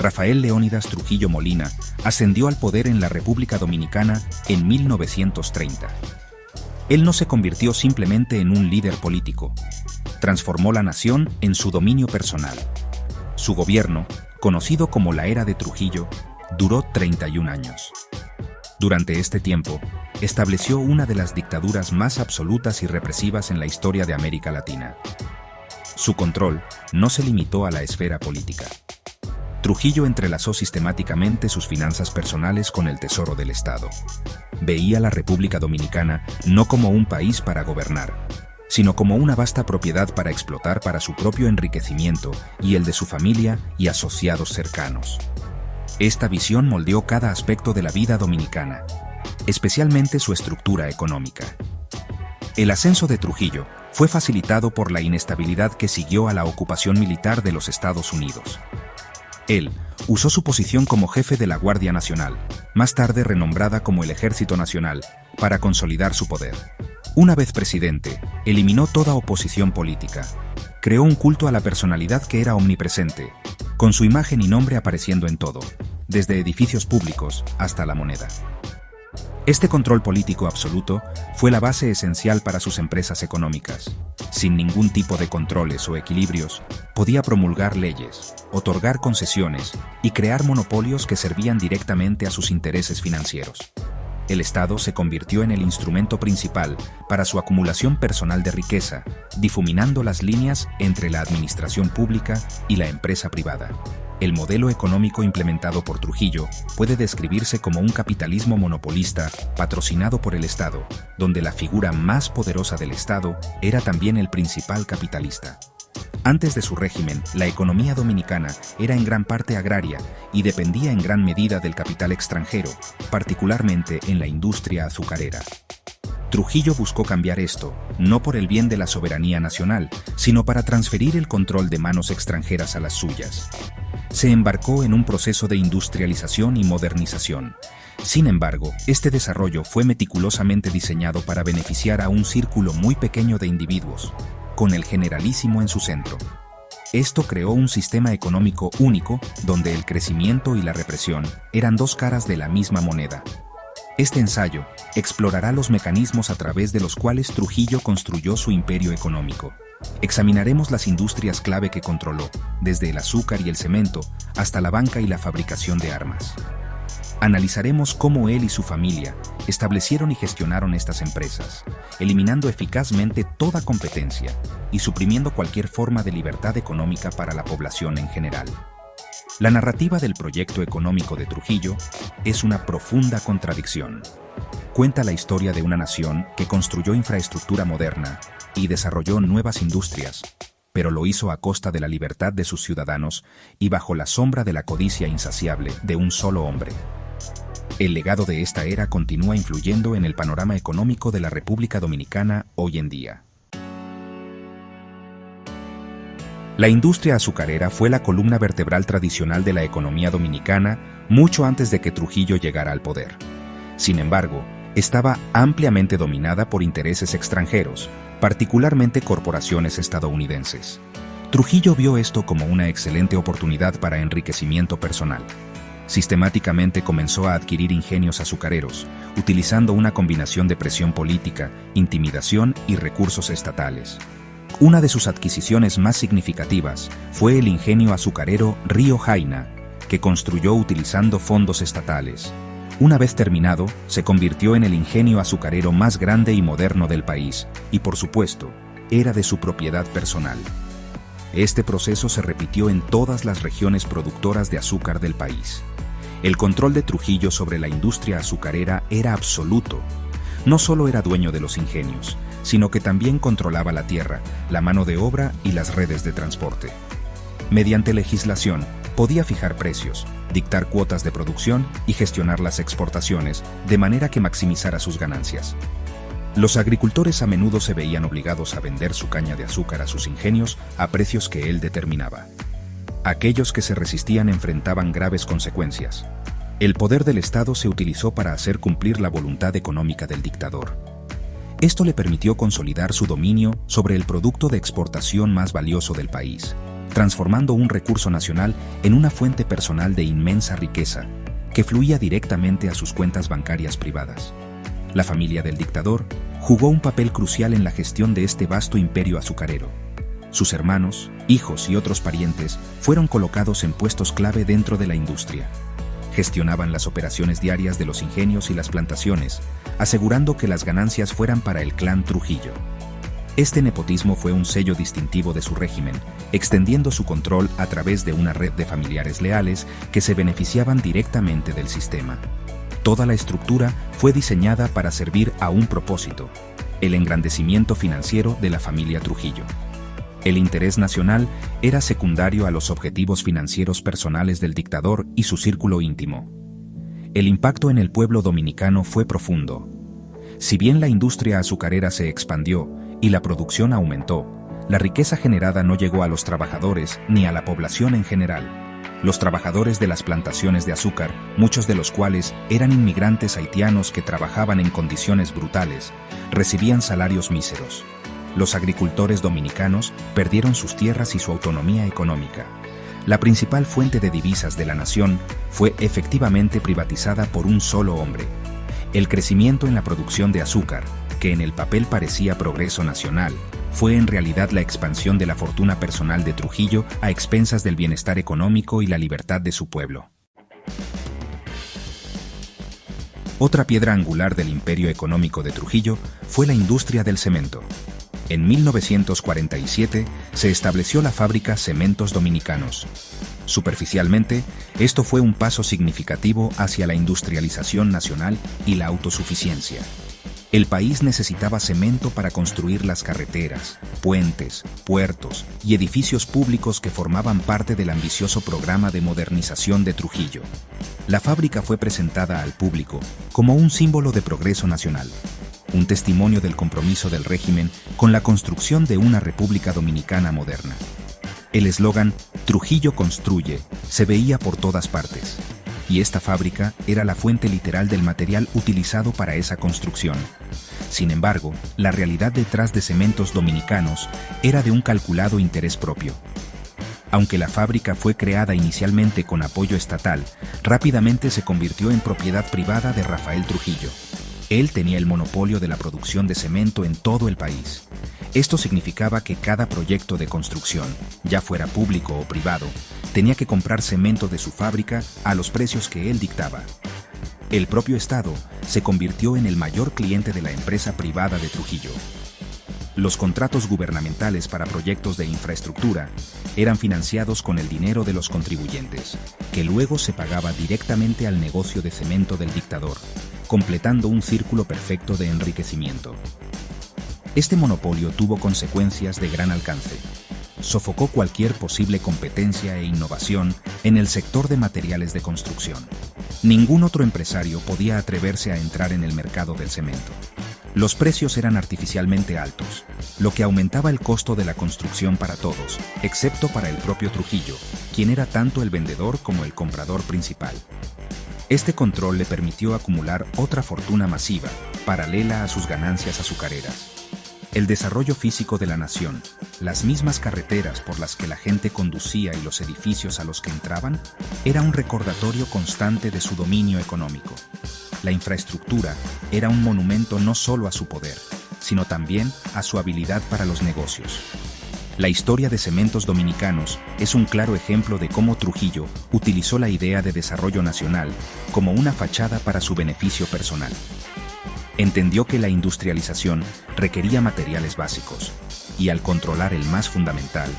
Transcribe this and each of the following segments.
Rafael Leónidas Trujillo Molina ascendió al poder en la República Dominicana en 1930. Él no se convirtió simplemente en un líder político, transformó la nación en su dominio personal. Su gobierno, conocido como la Era de Trujillo, duró 31 años. Durante este tiempo, estableció una de las dictaduras más absolutas y represivas en la historia de América Latina. Su control no se limitó a la esfera política. Trujillo entrelazó sistemáticamente sus finanzas personales con el tesoro del Estado. Veía a la República Dominicana no como un país para gobernar, sino como una vasta propiedad para explotar para su propio enriquecimiento y el de su familia y asociados cercanos. Esta visión moldeó cada aspecto de la vida dominicana, especialmente su estructura económica. El ascenso de Trujillo fue facilitado por la inestabilidad que siguió a la ocupación militar de los Estados Unidos. Él usó su posición como jefe de la Guardia Nacional, más tarde renombrada como el Ejército Nacional, para consolidar su poder. Una vez presidente, eliminó toda oposición política. Creó un culto a la personalidad que era omnipresente, con su imagen y nombre apareciendo en todo, desde edificios públicos hasta la moneda. Este control político absoluto fue la base esencial para sus empresas económicas. Sin ningún tipo de controles o equilibrios, podía promulgar leyes, otorgar concesiones y crear monopolios que servían directamente a sus intereses financieros. El Estado se convirtió en el instrumento principal para su acumulación personal de riqueza, difuminando las líneas entre la administración pública y la empresa privada. El modelo económico implementado por Trujillo puede describirse como un capitalismo monopolista patrocinado por el Estado, donde la figura más poderosa del Estado era también el principal capitalista. Antes de su régimen, la economía dominicana era en gran parte agraria y dependía en gran medida del capital extranjero, particularmente en la industria azucarera. Trujillo buscó cambiar esto, no por el bien de la soberanía nacional, sino para transferir el control de manos extranjeras a las suyas. Se embarcó en un proceso de industrialización y modernización. Sin embargo, este desarrollo fue meticulosamente diseñado para beneficiar a un círculo muy pequeño de individuos, con el generalísimo en su centro. Esto creó un sistema económico único donde el crecimiento y la represión eran dos caras de la misma moneda. Este ensayo explorará los mecanismos a través de los cuales Trujillo construyó su imperio económico. Examinaremos las industrias clave que controló, desde el azúcar y el cemento hasta la banca y la fabricación de armas. Analizaremos cómo él y su familia establecieron y gestionaron estas empresas, eliminando eficazmente toda competencia y suprimiendo cualquier forma de libertad económica para la población en general. La narrativa del proyecto económico de Trujillo es una profunda contradicción. Cuenta la historia de una nación que construyó infraestructura moderna y desarrolló nuevas industrias, pero lo hizo a costa de la libertad de sus ciudadanos y bajo la sombra de la codicia insaciable de un solo hombre. El legado de esta era continúa influyendo en el panorama económico de la República Dominicana hoy en día. La industria azucarera fue la columna vertebral tradicional de la economía dominicana mucho antes de que Trujillo llegara al poder. Sin embargo, estaba ampliamente dominada por intereses extranjeros, particularmente corporaciones estadounidenses. Trujillo vio esto como una excelente oportunidad para enriquecimiento personal. Sistemáticamente comenzó a adquirir ingenios azucareros, utilizando una combinación de presión política, intimidación y recursos estatales. Una de sus adquisiciones más significativas fue el ingenio azucarero Río Jaina, que construyó utilizando fondos estatales. Una vez terminado, se convirtió en el ingenio azucarero más grande y moderno del país, y por supuesto, era de su propiedad personal. Este proceso se repitió en todas las regiones productoras de azúcar del país. El control de Trujillo sobre la industria azucarera era absoluto. No solo era dueño de los ingenios, sino que también controlaba la tierra, la mano de obra y las redes de transporte. Mediante legislación, podía fijar precios, dictar cuotas de producción y gestionar las exportaciones de manera que maximizara sus ganancias. Los agricultores a menudo se veían obligados a vender su caña de azúcar a sus ingenios a precios que él determinaba. Aquellos que se resistían enfrentaban graves consecuencias. El poder del Estado se utilizó para hacer cumplir la voluntad económica del dictador. Esto le permitió consolidar su dominio sobre el producto de exportación más valioso del país, transformando un recurso nacional en una fuente personal de inmensa riqueza, que fluía directamente a sus cuentas bancarias privadas. La familia del dictador jugó un papel crucial en la gestión de este vasto imperio azucarero. Sus hermanos, hijos y otros parientes fueron colocados en puestos clave dentro de la industria. Gestionaban las operaciones diarias de los ingenios y las plantaciones, asegurando que las ganancias fueran para el clan Trujillo. Este nepotismo fue un sello distintivo de su régimen, extendiendo su control a través de una red de familiares leales que se beneficiaban directamente del sistema. Toda la estructura fue diseñada para servir a un propósito: el engrandecimiento financiero de la familia Trujillo. El interés nacional era secundario a los objetivos financieros personales del dictador y su círculo íntimo. El impacto en el pueblo dominicano fue profundo. Si bien la industria azucarera se expandió y la producción aumentó, la riqueza generada no llegó a los trabajadores ni a la población en general. Los trabajadores de las plantaciones de azúcar, muchos de los cuales eran inmigrantes haitianos que trabajaban en condiciones brutales, recibían salarios míseros. Los agricultores dominicanos perdieron sus tierras y su autonomía económica. La principal fuente de divisas de la nación fue efectivamente privatizada por un solo hombre. El crecimiento en la producción de azúcar, que en el papel parecía progreso nacional, fue en realidad la expansión de la fortuna personal de Trujillo a expensas del bienestar económico y la libertad de su pueblo. Otra piedra angular del imperio económico de Trujillo fue la industria del cemento. En 1947 se estableció la fábrica Cementos Dominicanos. Superficialmente, esto fue un paso significativo hacia la industrialización nacional y la autosuficiencia. El país necesitaba cemento para construir las carreteras, puentes, puertos y edificios públicos que formaban parte del ambicioso programa de modernización de Trujillo. La fábrica fue presentada al público como un símbolo de progreso nacional, un testimonio del compromiso del régimen con la construcción de una República Dominicana moderna. El eslogan "Trujillo construye" se veía por todas partes, y esta fábrica era la fuente literal del material utilizado para esa construcción. Sin embargo, la realidad detrás de Cementos Dominicanos era de un calculado interés propio. Aunque la fábrica fue creada inicialmente con apoyo estatal, rápidamente se convirtió en propiedad privada de Rafael Trujillo. Él tenía el monopolio de la producción de cemento en todo el país. Esto significaba que cada proyecto de construcción, ya fuera público o privado, tenía que comprar cemento de su fábrica a los precios que él dictaba. El propio Estado se convirtió en el mayor cliente de la empresa privada de Trujillo. Los contratos gubernamentales para proyectos de infraestructura eran financiados con el dinero de los contribuyentes, que luego se pagaba directamente al negocio de cemento del dictador, completando un círculo perfecto de enriquecimiento. Este monopolio tuvo consecuencias de gran alcance. Sofocó cualquier posible competencia e innovación en el sector de materiales de construcción. Ningún otro empresario podía atreverse a entrar en el mercado del cemento. Los precios eran artificialmente altos, lo que aumentaba el costo de la construcción para todos, excepto para el propio Trujillo, quien era tanto el vendedor como el comprador principal. Este control le permitió acumular otra fortuna masiva, paralela a sus ganancias azucareras. El desarrollo físico de la nación, las mismas carreteras por las que la gente conducía y los edificios a los que entraban, era un recordatorio constante de su dominio económico. La infraestructura era un monumento no solo a su poder, sino también a su habilidad para los negocios. La historia de Cementos Dominicanos es un claro ejemplo de cómo Trujillo utilizó la idea de desarrollo nacional como una fachada para su beneficio personal. Entendió que la industrialización requería materiales básicos, y al controlar el más fundamental,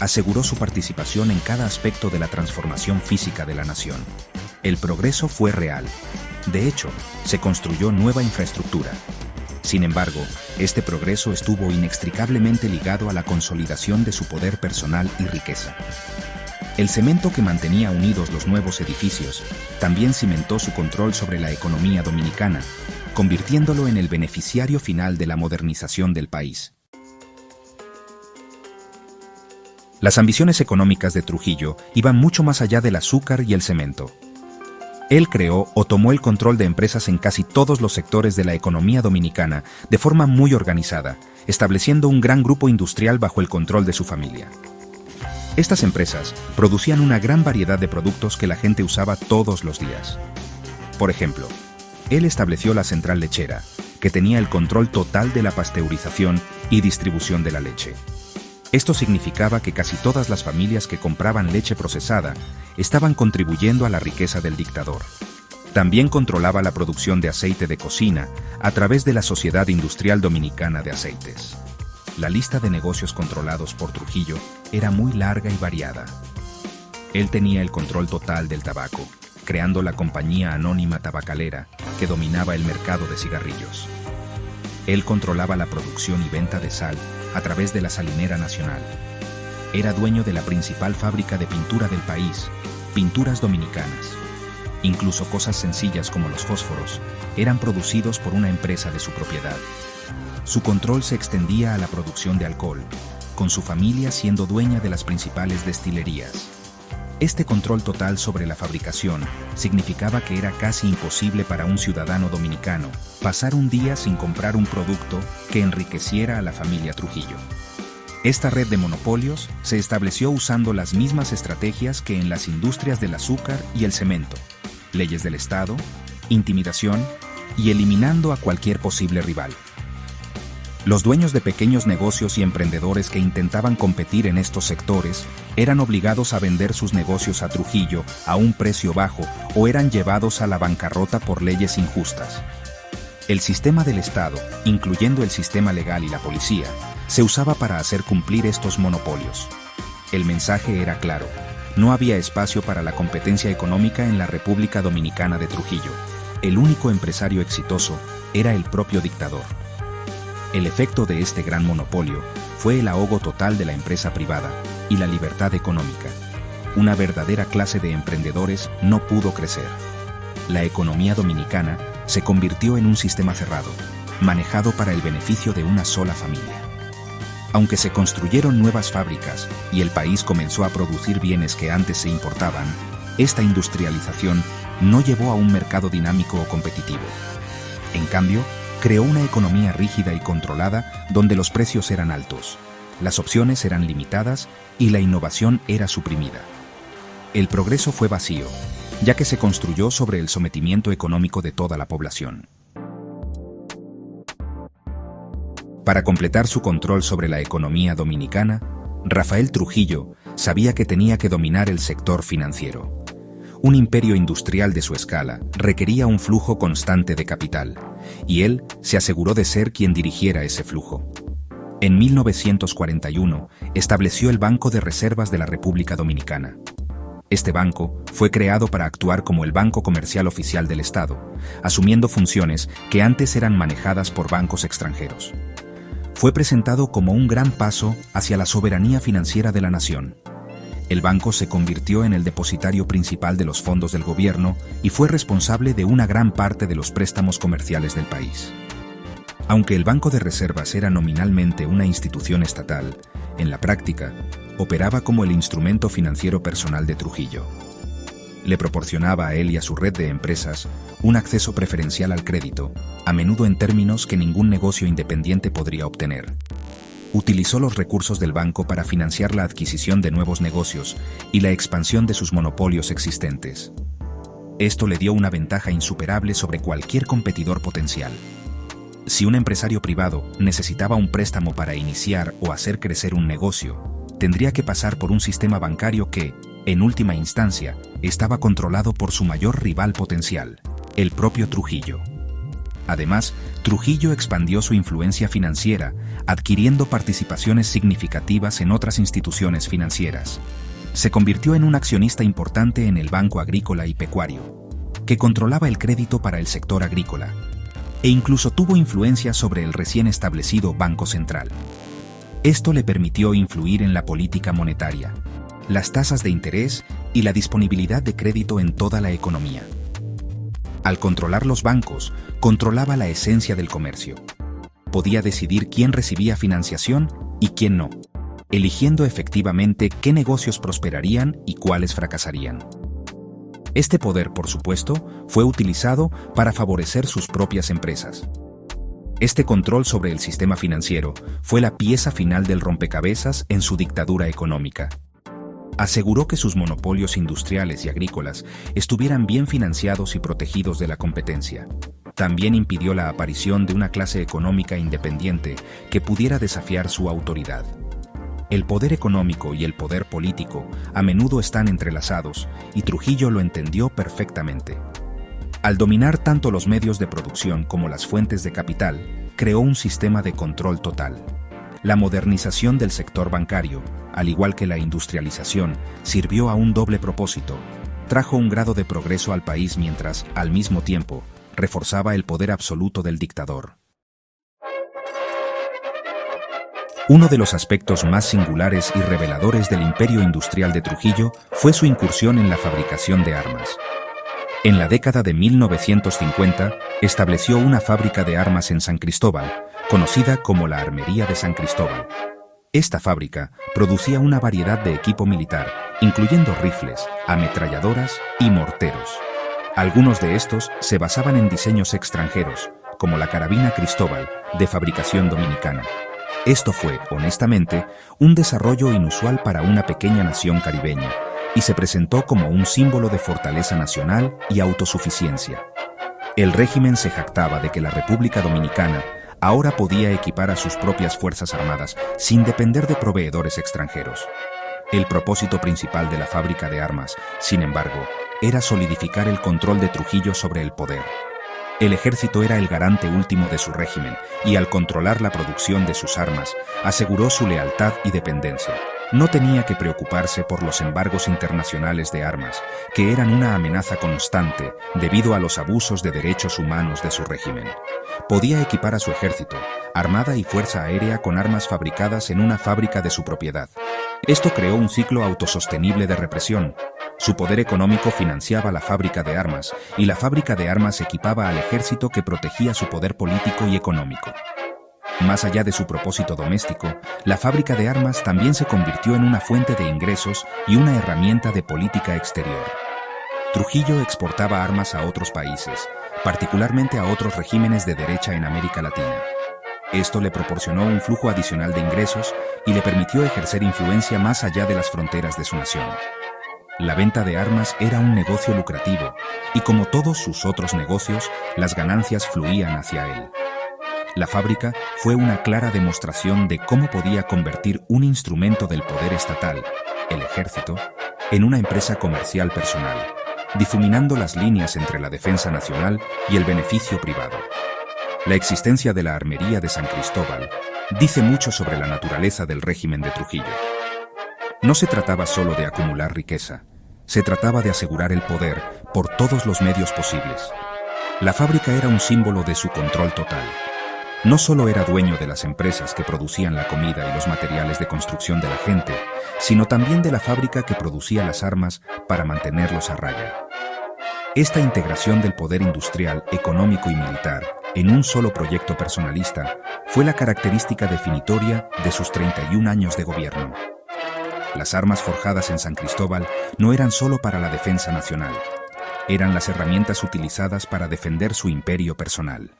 aseguró su participación en cada aspecto de la transformación física de la nación. El progreso fue real. De hecho, se construyó nueva infraestructura. Sin embargo, este progreso estuvo inextricablemente ligado a la consolidación de su poder personal y riqueza. El cemento que mantenía unidos los nuevos edificios también cimentó su control sobre la economía dominicana, convirtiéndolo en el beneficiario final de la modernización del país. Las ambiciones económicas de Trujillo iban mucho más allá del azúcar y el cemento. Él creó o tomó el control de empresas en casi todos los sectores de la economía dominicana de forma muy organizada, estableciendo un gran grupo industrial bajo el control de su familia. Estas empresas producían una gran variedad de productos que la gente usaba todos los días. Por ejemplo, él estableció la central lechera, que tenía el control total de la pasteurización y distribución de la leche. Esto significaba que casi todas las familias que compraban leche procesada estaban contribuyendo a la riqueza del dictador. También controlaba la producción de aceite de cocina a través de la Sociedad Industrial Dominicana de Aceites. La lista de negocios controlados por Trujillo era muy larga y variada. Él tenía el control total del tabaco, creando la Compañía Anónima Tabacalera, que dominaba el mercado de cigarrillos. Él controlaba la producción y venta de sal a través de la Salinera Nacional. Era dueño de la principal fábrica de pintura del país, Pinturas Dominicanas. Incluso cosas sencillas como los fósforos eran producidos por una empresa de su propiedad. Su control se extendía a la producción de alcohol, con su familia siendo dueña de las principales destilerías. Este control total sobre la fabricación significaba que era casi imposible para un ciudadano dominicano pasar un día sin comprar un producto que enriqueciera a la familia Trujillo. Esta red de monopolios se estableció usando las mismas estrategias que en las industrias del azúcar y el cemento: leyes del Estado, intimidación y eliminando a cualquier posible rival. Los dueños de pequeños negocios y emprendedores que intentaban competir en estos sectores eran obligados a vender sus negocios a Trujillo a un precio bajo o eran llevados a la bancarrota por leyes injustas. El sistema del Estado, incluyendo el sistema legal y la policía, se usaba para hacer cumplir estos monopolios. El mensaje era claro: no había espacio para la competencia económica en la República Dominicana de Trujillo. El único empresario exitoso era el propio dictador. El efecto de este gran monopolio fue el ahogo total de la empresa privada y la libertad económica. Una verdadera clase de emprendedores no pudo crecer. La economía dominicana se convirtió en un sistema cerrado, manejado para el beneficio de una sola familia. Aunque se construyeron nuevas fábricas y el país comenzó a producir bienes que antes se importaban, esta industrialización no llevó a un mercado dinámico o competitivo. En cambio, creó una economía rígida y controlada donde los precios eran altos, las opciones eran limitadas y la innovación era suprimida. El progreso fue vacío, ya que se construyó sobre el sometimiento económico de toda la población. Para completar su control sobre la economía dominicana, Rafael Trujillo sabía que tenía que dominar el sector financiero. Un imperio industrial de su escala requería un flujo constante de capital, y él se aseguró de ser quien dirigiera ese flujo. En 1941 estableció el Banco de Reservas de la República Dominicana. Este banco fue creado para actuar como el banco comercial oficial del Estado, asumiendo funciones que antes eran manejadas por bancos extranjeros. Fue presentado como un gran paso hacia la soberanía financiera de la nación. El banco se convirtió en el depositario principal de los fondos del gobierno y fue responsable de una gran parte de los préstamos comerciales del país. Aunque el Banco de Reservas era nominalmente una institución estatal, en la práctica, operaba como el instrumento financiero personal de Trujillo. Le proporcionaba a él y a su red de empresas un acceso preferencial al crédito, a menudo en términos que ningún negocio independiente podría obtener. Utilizó los recursos del banco para financiar la adquisición de nuevos negocios y la expansión de sus monopolios existentes. Esto le dio una ventaja insuperable sobre cualquier competidor potencial. Si un empresario privado necesitaba un préstamo para iniciar o hacer crecer un negocio, tendría que pasar por un sistema bancario que, en última instancia, estaba controlado por su mayor rival potencial, el propio Trujillo. Además, Trujillo expandió su influencia financiera, adquiriendo participaciones significativas en otras instituciones financieras. Se convirtió en un accionista importante en el Banco Agrícola y Pecuario, que controlaba el crédito para el sector agrícola, e incluso tuvo influencia sobre el recién establecido Banco Central. Esto le permitió influir en la política monetaria, las tasas de interés y la disponibilidad de crédito en toda la economía. Al controlar los bancos, controlaba la esencia del comercio. Podía decidir quién recibía financiación y quién no, eligiendo efectivamente qué negocios prosperarían y cuáles fracasarían. Este poder, por supuesto, fue utilizado para favorecer sus propias empresas. Este control sobre el sistema financiero fue la pieza final del rompecabezas en su dictadura económica. Aseguró que sus monopolios industriales y agrícolas estuvieran bien financiados y protegidos de la competencia. También impidió la aparición de una clase económica independiente que pudiera desafiar su autoridad. El poder económico y el poder político a menudo están entrelazados, y Trujillo lo entendió perfectamente. Al dominar tanto los medios de producción como las fuentes de capital, creó un sistema de control total. La modernización del sector bancario, al igual que la industrialización, sirvió a un doble propósito. Trajo un grado de progreso al país mientras, al mismo tiempo, reforzaba el poder absoluto del dictador. Uno de los aspectos más singulares y reveladores del imperio industrial de Trujillo fue su incursión en la fabricación de armas. En la década de 1950, estableció una fábrica de armas en San Cristóbal, conocida como la Armería de San Cristóbal. Esta fábrica producía una variedad de equipo militar, incluyendo rifles, ametralladoras y morteros. Algunos de estos se basaban en diseños extranjeros, como la carabina Cristóbal, de fabricación dominicana. Esto fue, honestamente, un desarrollo inusual para una pequeña nación caribeña, y se presentó como un símbolo de fortaleza nacional y autosuficiencia. El régimen se jactaba de que la República Dominicana ahora podía equipar a sus propias fuerzas armadas sin depender de proveedores extranjeros. El propósito principal de la fábrica de armas, sin embargo, era solidificar el control de Trujillo sobre el poder. El ejército era el garante último de su régimen y al controlar la producción de sus armas, aseguró su lealtad y dependencia. No tenía que preocuparse por los embargos internacionales de armas, que eran una amenaza constante debido a los abusos de derechos humanos de su régimen. Podía equipar a su ejército, armada y fuerza aérea con armas fabricadas en una fábrica de su propiedad. Esto creó un ciclo autosostenible de represión. Su poder económico financiaba la fábrica de armas, y la fábrica de armas equipaba al ejército que protegía su poder político y económico. Más allá de su propósito doméstico, la fábrica de armas también se convirtió en una fuente de ingresos y una herramienta de política exterior. Trujillo exportaba armas a otros países, particularmente a otros regímenes de derecha en América Latina. Esto le proporcionó un flujo adicional de ingresos y le permitió ejercer influencia más allá de las fronteras de su nación. La venta de armas era un negocio lucrativo, y como todos sus otros negocios, las ganancias fluían hacia él. La fábrica fue una clara demostración de cómo podía convertir un instrumento del poder estatal, el ejército, en una empresa comercial personal, difuminando las líneas entre la defensa nacional y el beneficio privado. La existencia de la Armería de San Cristóbal dice mucho sobre la naturaleza del régimen de Trujillo. No se trataba solo de acumular riqueza, se trataba de asegurar el poder por todos los medios posibles. La fábrica era un símbolo de su control total. No solo era dueño de las empresas que producían la comida y los materiales de construcción de la gente, sino también de la fábrica que producía las armas para mantenerlos a raya. Esta integración del poder industrial, económico y militar en un solo proyecto personalista fue la característica definitoria de sus 31 años de gobierno. Las armas forjadas en San Cristóbal no eran solo para la defensa nacional, eran las herramientas utilizadas para defender su imperio personal.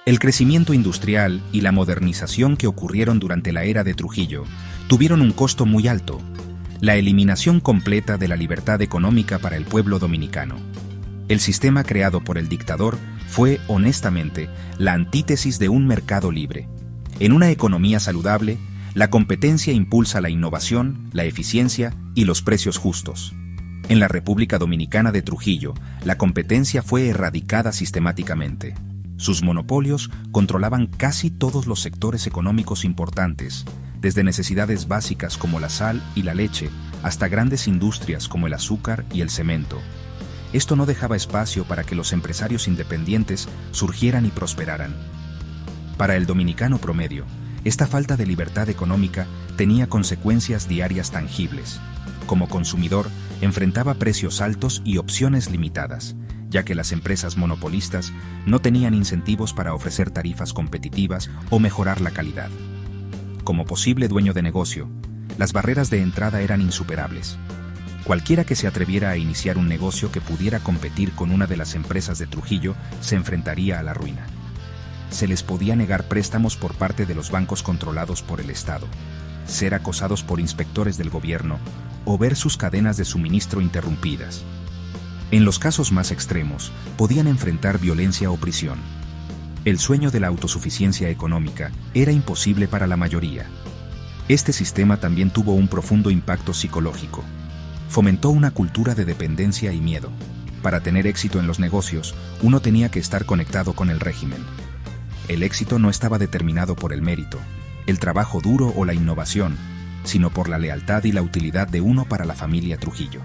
El crecimiento industrial y la modernización que ocurrieron durante la era de Trujillo tuvieron un costo muy alto: la eliminación completa de la libertad económica para el pueblo dominicano. El sistema creado por el dictador fue, honestamente, la antítesis de un mercado libre. En una economía saludable, la competencia impulsa la innovación, la eficiencia y los precios justos. En la República Dominicana de Trujillo, la competencia fue erradicada sistemáticamente. Sus monopolios controlaban casi todos los sectores económicos importantes, desde necesidades básicas como la sal y la leche, hasta grandes industrias como el azúcar y el cemento. Esto no dejaba espacio para que los empresarios independientes surgieran y prosperaran. Para el dominicano promedio, esta falta de libertad económica tenía consecuencias diarias tangibles. Como consumidor, enfrentaba precios altos y opciones limitadas, ya que las empresas monopolistas no tenían incentivos para ofrecer tarifas competitivas o mejorar la calidad. Como posible dueño de negocio, las barreras de entrada eran insuperables. Cualquiera que se atreviera a iniciar un negocio que pudiera competir con una de las empresas de Trujillo se enfrentaría a la ruina. Se les podía negar préstamos por parte de los bancos controlados por el Estado. ser acosados por inspectores del gobierno o ver sus cadenas de suministro interrumpidas. En los casos más extremos, podían enfrentar violencia o prisión. El sueño de la autosuficiencia económica era imposible para la mayoría. Este sistema también tuvo un profundo impacto psicológico. Fomentó una cultura de dependencia y miedo. Para tener éxito en los negocios, uno tenía que estar conectado con el régimen. El éxito no estaba determinado por el mérito, el trabajo duro o la innovación, sino por la lealtad y la utilidad de uno para la familia Trujillo.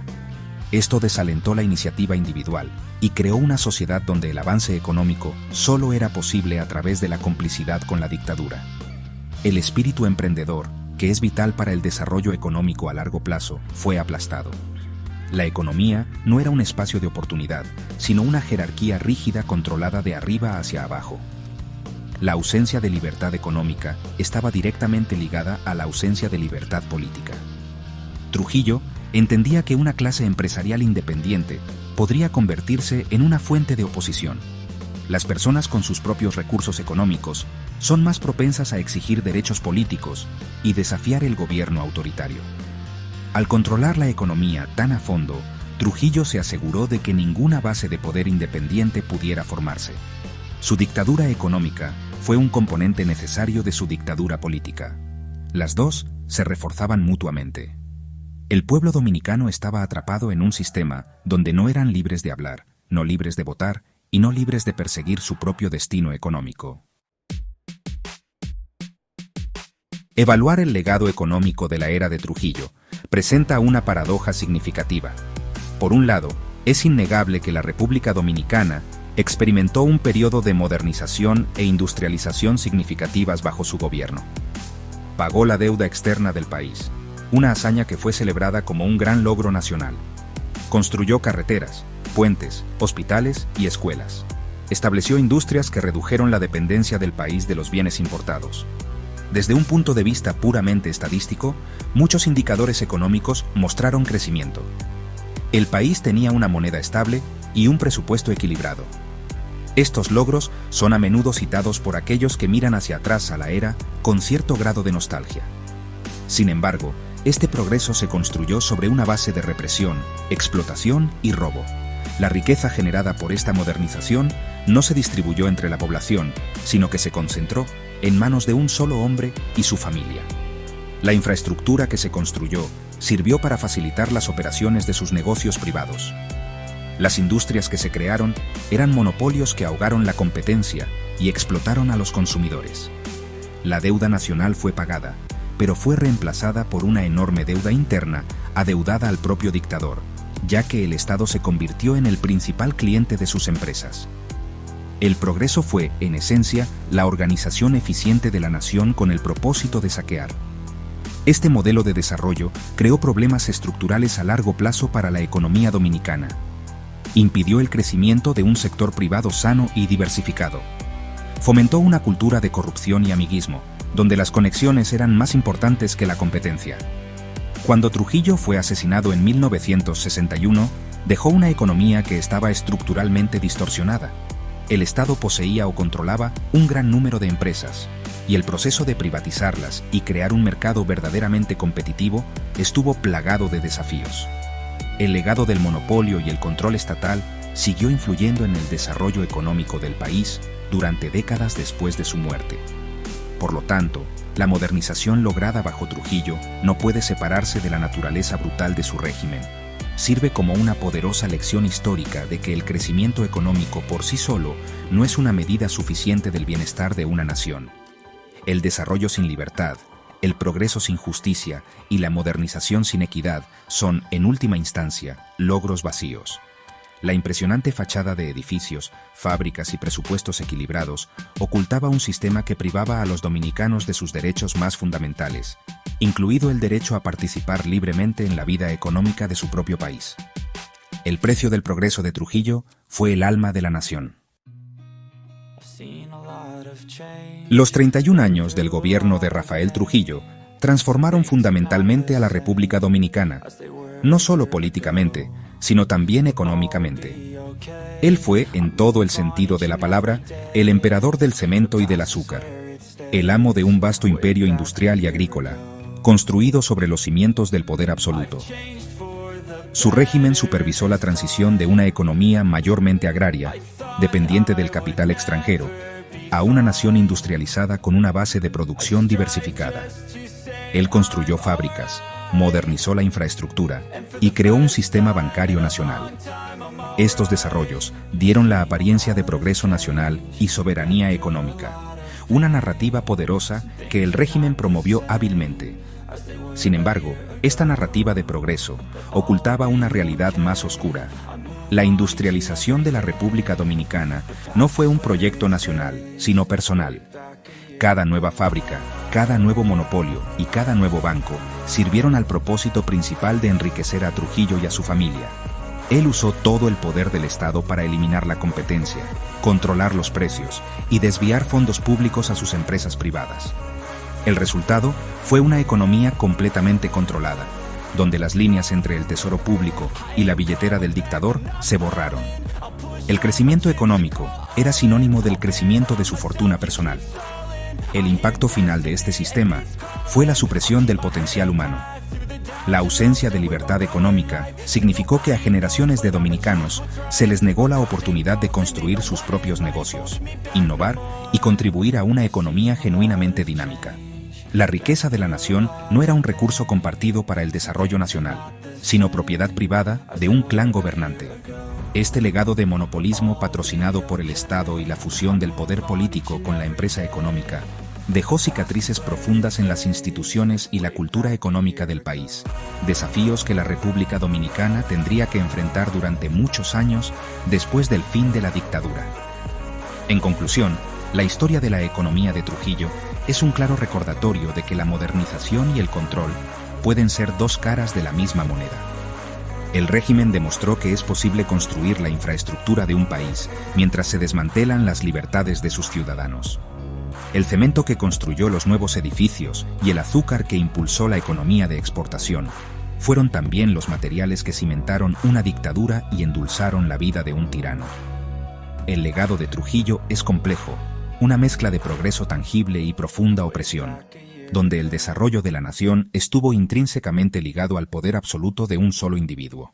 Esto desalentó la iniciativa individual y creó una sociedad donde el avance económico solo era posible a través de la complicidad con la dictadura. El espíritu emprendedor, que es vital para el desarrollo económico a largo plazo, fue aplastado. La economía no era un espacio de oportunidad, sino una jerarquía rígida controlada de arriba hacia abajo. La ausencia de libertad económica estaba directamente ligada a la ausencia de libertad política. Trujillo entendía que una clase empresarial independiente podría convertirse en una fuente de oposición. Las personas con sus propios recursos económicos son más propensas a exigir derechos políticos y desafiar el gobierno autoritario. Al controlar la economía tan a fondo, Trujillo se aseguró de que ninguna base de poder independiente pudiera formarse. Su dictadura económica fue un componente necesario de su dictadura política. Las dos se reforzaban mutuamente. El pueblo dominicano estaba atrapado en un sistema donde no eran libres de hablar, no libres de votar y no libres de perseguir su propio destino económico. Evaluar el legado económico de la era de Trujillo presenta una paradoja significativa. Por un lado, es innegable que la República Dominicana experimentó un periodo de modernización e industrialización significativas bajo su gobierno. Pagó la deuda externa del país, una hazaña que fue celebrada como un gran logro nacional. Construyó carreteras, puentes, hospitales y escuelas. Estableció industrias que redujeron la dependencia del país de los bienes importados. Desde un punto de vista puramente estadístico, muchos indicadores económicos mostraron crecimiento. El país tenía una moneda estable y un presupuesto equilibrado. Estos logros son a menudo citados por aquellos que miran hacia atrás a la era con cierto grado de nostalgia. Sin embargo, este progreso se construyó sobre una base de represión, explotación y robo. La riqueza generada por esta modernización no se distribuyó entre la población, sino que se concentró en manos de un solo hombre y su familia. La infraestructura que se construyó sirvió para facilitar las operaciones de sus negocios privados. Las industrias que se crearon eran monopolios que ahogaron la competencia y explotaron a los consumidores. La deuda nacional fue pagada, pero fue reemplazada por una enorme deuda interna adeudada al propio dictador, ya que el Estado se convirtió en el principal cliente de sus empresas. El progreso fue, en esencia, la organización eficiente de la nación con el propósito de saquear. Este modelo de desarrollo creó problemas estructurales a largo plazo para la economía dominicana. Impidió el crecimiento de un sector privado sano y diversificado. Fomentó una cultura de corrupción y amiguismo, donde las conexiones eran más importantes que la competencia. Cuando Trujillo fue asesinado en 1961, dejó una economía que estaba estructuralmente distorsionada. El Estado poseía o controlaba un gran número de empresas, y el proceso de privatizarlas y crear un mercado verdaderamente competitivo estuvo plagado de desafíos. El legado del monopolio y el control estatal siguió influyendo en el desarrollo económico del país durante décadas después de su muerte. Por lo tanto, la modernización lograda bajo Trujillo no puede separarse de la naturaleza brutal de su régimen. Sirve como una poderosa lección histórica de que el crecimiento económico por sí solo no es una medida suficiente del bienestar de una nación. El desarrollo sin libertad, el progreso sin justicia y la modernización sin equidad son, en última instancia, logros vacíos. La impresionante fachada de edificios, fábricas y presupuestos equilibrados ocultaba un sistema que privaba a los dominicanos de sus derechos más fundamentales, incluido el derecho a participar libremente en la vida económica de su propio país. El precio del progreso de Trujillo fue el alma de la nación. Los 31 años del gobierno de Rafael Trujillo transformaron fundamentalmente a la República Dominicana, no solo políticamente, sino también económicamente. Él fue, en todo el sentido de la palabra, el emperador del cemento y del azúcar, el amo de un vasto imperio industrial y agrícola, construido sobre los cimientos del poder absoluto. Su régimen supervisó la transición de una economía mayormente agraria, dependiente del capital extranjero, a una nación industrializada con una base de producción diversificada. Él construyó fábricas, modernizó la infraestructura y creó un sistema bancario nacional. Estos desarrollos dieron la apariencia de progreso nacional y soberanía económica, una narrativa poderosa que el régimen promovió hábilmente. Sin embargo, esta narrativa de progreso ocultaba una realidad más oscura. La industrialización de la República Dominicana no fue un proyecto nacional, sino personal. Cada nueva fábrica, cada nuevo monopolio y cada nuevo banco sirvieron al propósito principal de enriquecer a Trujillo y a su familia. Él usó todo el poder del Estado para eliminar la competencia, controlar los precios y desviar fondos públicos a sus empresas privadas. El resultado fue una economía completamente controlada, donde las líneas entre el tesoro público y la billetera del dictador se borraron. El crecimiento económico era sinónimo del crecimiento de su fortuna personal. El impacto final de este sistema fue la supresión del potencial humano. La ausencia de libertad económica significó que a generaciones de dominicanos se les negó la oportunidad de construir sus propios negocios, innovar y contribuir a una economía genuinamente dinámica. La riqueza de la nación no era un recurso compartido para el desarrollo nacional, sino propiedad privada de un clan gobernante. Este legado de monopolismo patrocinado por el Estado y la fusión del poder político con la empresa económica dejó cicatrices profundas en las instituciones y la cultura económica del país, desafíos que la República Dominicana tendría que enfrentar durante muchos años después del fin de la dictadura. En conclusión, la historia de la economía de Trujillo es un claro recordatorio de que la modernización y el control pueden ser dos caras de la misma moneda. El régimen demostró que es posible construir la infraestructura de un país mientras se desmantelan las libertades de sus ciudadanos. El cemento que construyó los nuevos edificios y el azúcar que impulsó la economía de exportación fueron también los materiales que cimentaron una dictadura y endulzaron la vida de un tirano. El legado de Trujillo es complejo, una mezcla de progreso tangible y profunda opresión, donde el desarrollo de la nación estuvo intrínsecamente ligado al poder absoluto de un solo individuo.